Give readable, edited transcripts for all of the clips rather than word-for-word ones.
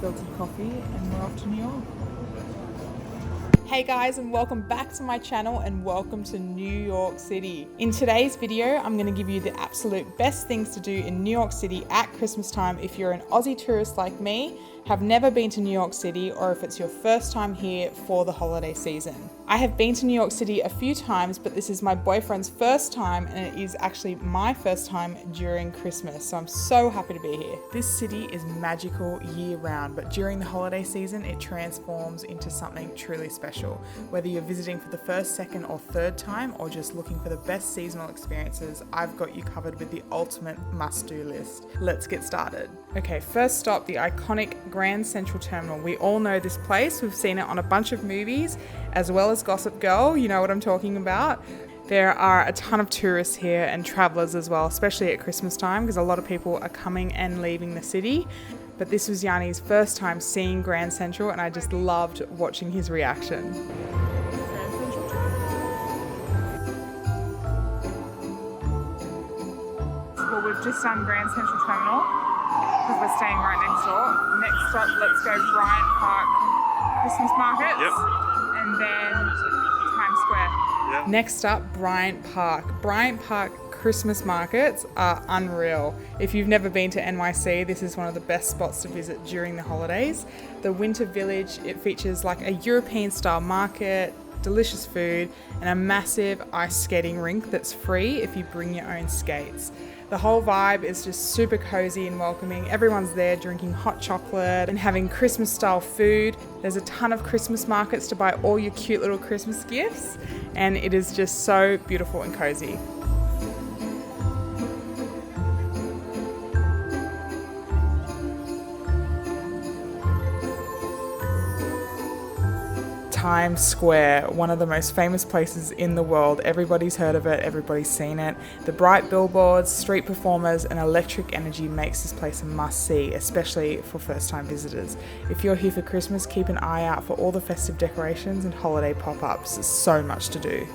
filled some coffee and we're off to New York. Hey guys, and welcome back to my channel and welcome to New York City. In today's video, I'm going to give you the absolute best things to do in New York City at Christmas time if you're an Aussie tourist like me, have never been to New York City, or if it's your first time here for the holiday season. I have been to New York City a few times, but this is my boyfriend's first time and it is actually my first time during Christmas, so I'm so happy to be here. This city is magical year round, but during the holiday season it transforms into something truly special. Whether you're visiting for the first, second or third time or just looking for the best seasonal experiences, I've got you covered with the ultimate must-do list. Let's get started. Okay, first stop, the iconic Grand Central Terminal. We all know this place. We've seen it on a bunch of movies, as well as Gossip Girl. You know what I'm talking about. There are a ton of tourists here and travelers as well, especially at Christmas time, because a lot of people are coming and leaving the city. But this was Yanni's first time seeing Grand Central and I just loved watching his reaction. Well, we've just done Grand Central Terminal because we're staying right next door. Next stop, let's go Bryant Park Christmas markets. Yep. And then Times Square. Yep. Next up, Bryant Park. Bryant Park Christmas markets are unreal. If you've never been to NYC, this is one of the best spots to visit during the holidays. The Winter Village, it features like a European style market, delicious food, and a massive ice skating rink that's free if you bring your own skates. The whole vibe is just super cozy and welcoming. Everyone's there drinking hot chocolate and having Christmas style food. There's a ton of Christmas markets to buy all your cute little Christmas gifts, and it is just so beautiful and cozy. Times Square, one of the most famous places in the world. Everybody's heard of it, everybody's seen it. The bright billboards, street performers, and electric energy makes this place a must-see, especially for first-time visitors. If you're here for Christmas, keep an eye out for all the festive decorations and holiday pop-ups. There's so much to do.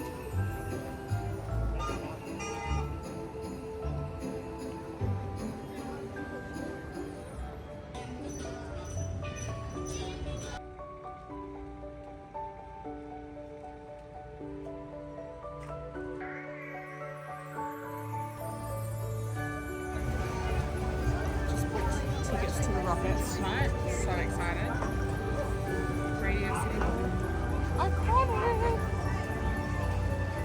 Tickets to the Rockets tonight. So excited. Radio City.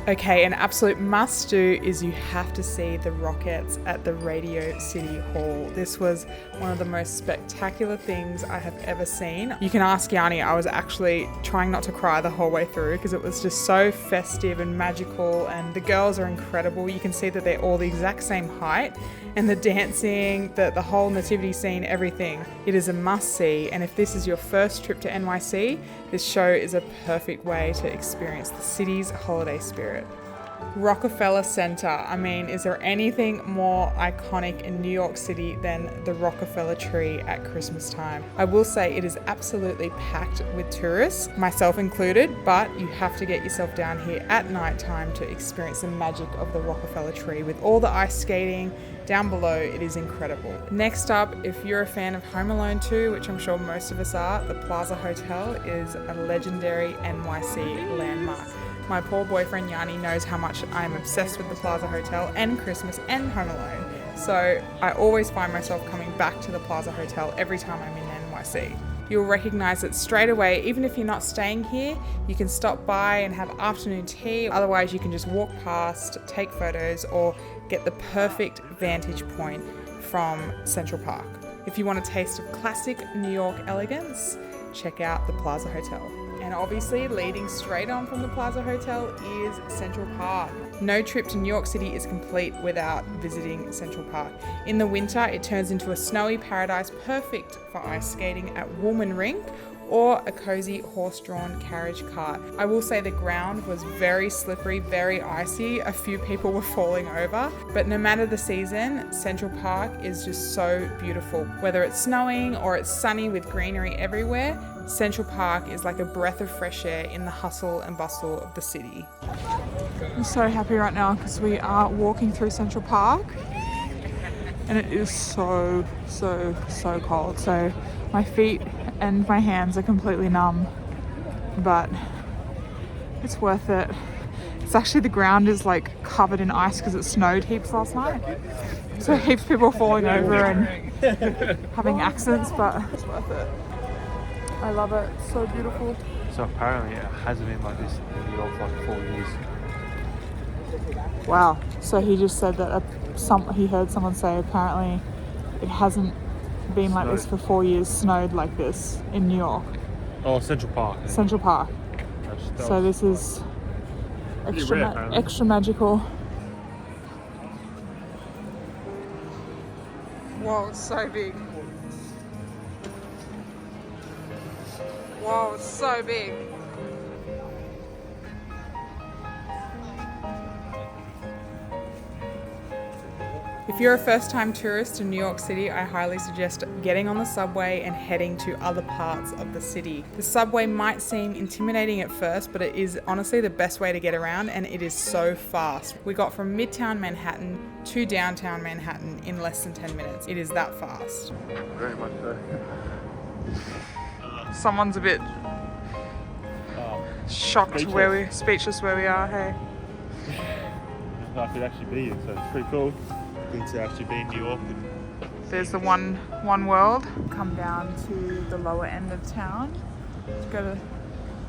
Okay, an absolute must do is you have to see the Rockets at the Radio City Hall. This was one of the most spectacular things I have ever seen. You can ask Yanni, I was actually trying not to cry the whole way through because it was just so festive and magical, and the girls are incredible. You can see that they're all the exact same height, and the dancing, the whole nativity scene, everything. It is a must-see, and if this is your first trip to NYC, this show is a perfect way to experience the city's holiday spirit. Rockefeller Center. I mean, is there anything more iconic in New York City than the Rockefeller tree at Christmas time? I will say it is absolutely packed with tourists, myself included, but you have to get yourself down here at night time to experience the magic of the Rockefeller tree with all the ice skating. Down below, it is incredible. Next up, if you're a fan of Home Alone 2, which I'm sure most of us are, the Plaza Hotel is a legendary NYC landmark. My poor boyfriend Yanni knows how much I'm obsessed with the Plaza Hotel and Christmas and Home Alone. So I always find myself coming back to the Plaza Hotel every time I'm in NYC. You'll recognize it straight away. Even if you're not staying here, you can stop by and have afternoon tea. Otherwise, you can just walk past, take photos, or get the perfect vantage point from Central Park. If you want a taste of classic New York elegance, check out the Plaza Hotel. And obviously, leading straight on from the Plaza Hotel is Central Park. No trip to New York City is complete without visiting Central Park. In the winter, it turns into a snowy paradise perfect for ice skating at Woolman Rink or a cozy horse-drawn carriage cart. I will say the ground was very slippery, very icy. A few people were falling over, but no matter the season, Central Park is just so beautiful. Whether it's snowing or it's sunny with greenery everywhere, Central Park is like a breath of fresh air in the hustle and bustle of the city. I'm so happy right now because we are walking through Central Park and it is so cold. So my feet and my hands are completely numb, but it's worth it. It's actually, the ground is like covered in ice because it snowed heaps last night. So heaps of people are falling over and having accidents, but it's worth it. I love it. It's so beautiful. So apparently it hasn't been like this in New York for like 4 years. Wow. So he just said that he heard someone say apparently it hasn't been like this for 4 years, snowed like this in New York. Oh, Central Park. Central Park. So this is extra magical. Whoa, it's so big. Whoa, it's so big. If you're a first-time tourist in New York City, I highly suggest getting on the subway and heading to other parts of the city. The subway might seem intimidating at first, but it is honestly the best way to get around, and it is so fast. We got from Midtown Manhattan to downtown Manhattan in less than 10 minutes. It is that fast. Very much so. Someone's a bit shocked speechless where we are, hey? I could actually be here, so it's pretty cool. Good to actually be in New York. There's the one world. Come down to the lower end of town. Go to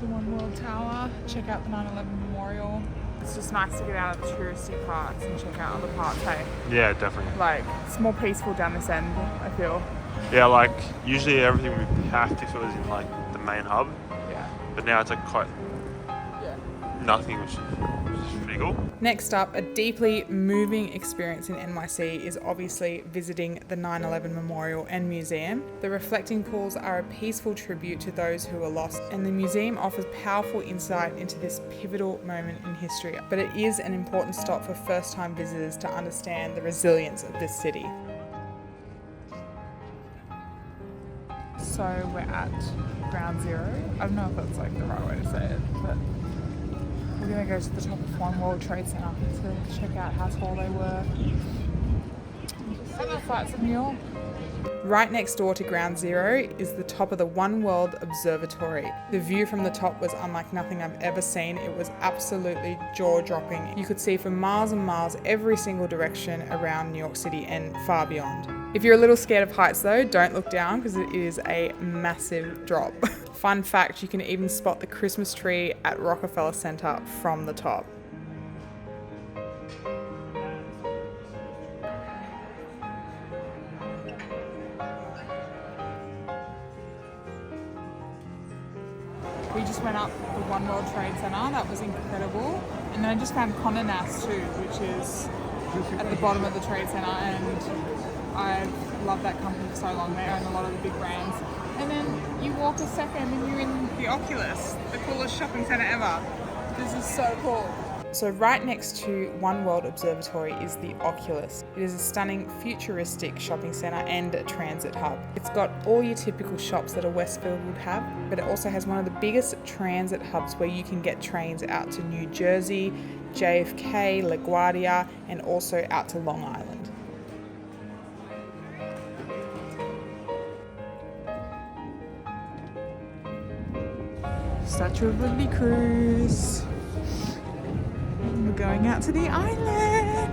the One World Tower, check out the 9/11 Memorial. It's just nice to get out of the touristy parts and check out other parts, hey? Yeah, definitely. Like, it's more peaceful down this end, I feel. Yeah, like usually everything would be packed if it was in like the main hub. Yeah. But now it's like quite nothing, which is pretty cool. Next up, a deeply moving experience in NYC is obviously visiting the 9/11 Memorial and Museum. The reflecting pools are a peaceful tribute to those who were lost, and the museum offers powerful insight into this pivotal moment in history. But it is an important stop for first-time visitors to understand the resilience of this city. So we're at Ground Zero. I don't know if that's like the right way to say it, but we're going to go to the top of One World Trade Center to check out how tall they were. See the sights of New York. Right next door to Ground Zero is the top of the One World Observatory. The view from the top was unlike nothing I've ever seen. It was absolutely jaw-dropping. You could see for miles and miles every single direction around New York City and far beyond. If you're a little scared of heights though, don't look down because it is a massive drop. Fun fact, you can even spot the Christmas tree at Rockefeller Center from the top. We just went up the One World Trade Center, that was incredible. And then I just found Condé Nast too, which is at the bottom of the trade center, and I've loved that company for so long. They own a lot of the big brands. And then you walk a second and you're in the Oculus, the coolest shopping center ever. This is so cool. So right next to One World Observatory is the Oculus. It is a stunning futuristic shopping center and a transit hub. It's got all your typical shops that a Westfield would have, but it also has one of the biggest transit hubs where you can get trains out to New Jersey, JFK, LaGuardia, and also out to Long Island. Statue of Liberty cruise. We're going out to the island.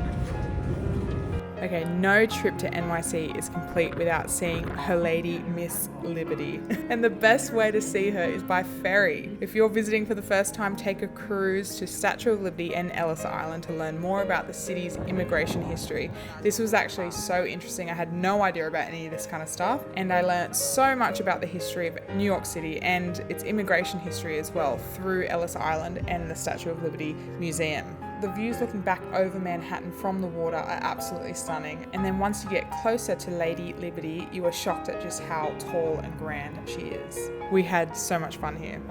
Okay, no trip to NYC is complete without seeing Her Lady Miss Liberty. And the best way to see her is by ferry. If you're visiting for the first time, take a cruise to Statue of Liberty and Ellis Island to learn more about the city's immigration history. This was actually so interesting. I had no idea about any of this kind of stuff, and I learned so much about the history of New York City and its immigration history as well through Ellis Island and the Statue of Liberty Museum. The views looking back over Manhattan from the water are absolutely stunning, and then once you get closer to Lady Liberty, you are shocked at just how tall and grand she is. We had so much fun here.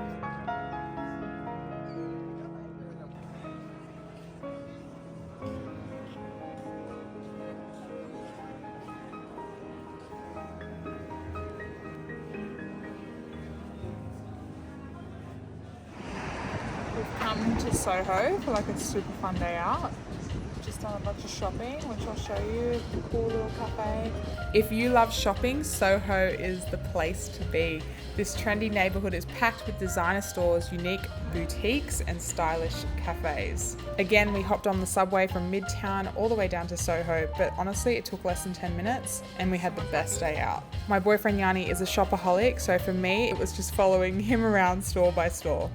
We've come to Soho for like a super fun day out. Just just done a bunch of shopping, which I'll show you. Cool little cafe. If you love shopping, Soho is the place to be. This trendy neighborhood is packed with designer stores, unique boutiques, and stylish cafes. Again, we hopped on the subway from Midtown all the way down to Soho, but honestly, it took less than 10 minutes and we had the best day out. My boyfriend Yanni is a shopaholic, so for me, it was just following him around store by store.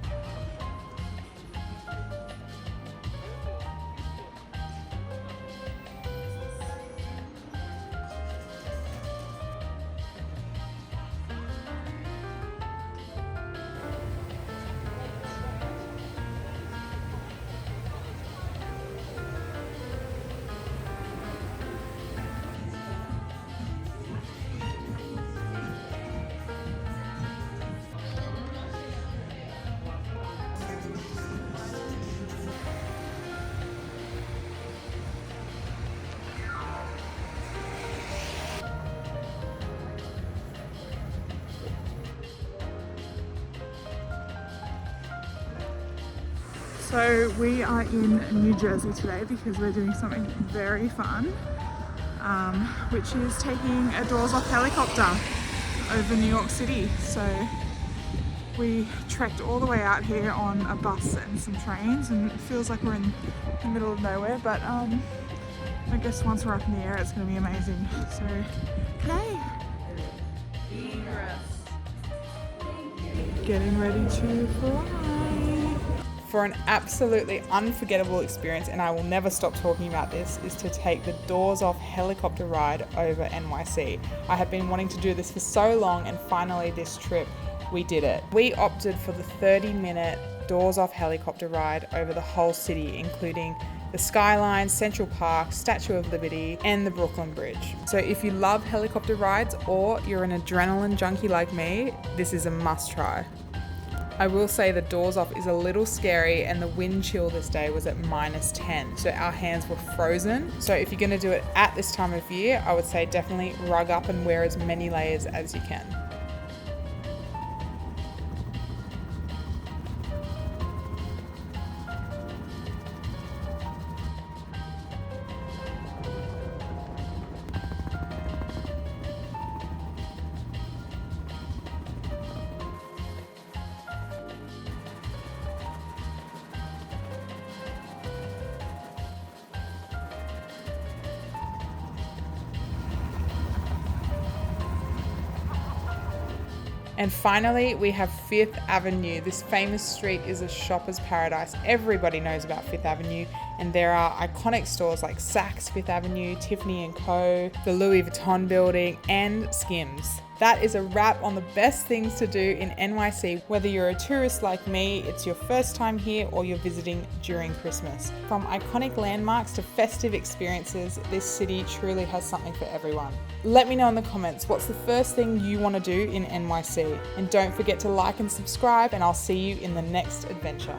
So we are in New Jersey today because we're doing something very fun, which is taking a doors-off helicopter over New York City. So we trekked all the way out here on a bus and some trains, and it feels like we're in the middle of nowhere, but I guess once we're up in the air it's going to be amazing. So play! Getting ready to fly! For an absolutely unforgettable experience, and I will never stop talking about this, is to take the doors-off helicopter ride over NYC. I have been wanting to do this for so long, and finally this trip we did it. We opted for the 30-minute doors-off helicopter ride over the whole city, including the skyline, Central Park, Statue of Liberty, and the Brooklyn Bridge. So if you love helicopter rides or you're an adrenaline junkie like me, this is a must try. I will say the doors off is a little scary, and the wind chill this day was at -10, so our hands were frozen. So if you're going to do it at this time of year, I would say definitely rug up and wear as many layers as you can. And finally, we have Fifth Avenue. This famous street is a shopper's paradise. Everybody knows about Fifth Avenue, and there are iconic stores like Saks Fifth Avenue, Tiffany & Co., the Louis Vuitton building, and Skims. That is a wrap on the best things to do in NYC. Whether you're a tourist like me, it's your first time here, or you're visiting during Christmas. From iconic landmarks to festive experiences, this city truly has something for everyone. Let me know in the comments, what's the first thing you want to do in NYC? And don't forget to like and subscribe, and I'll see you in the next adventure.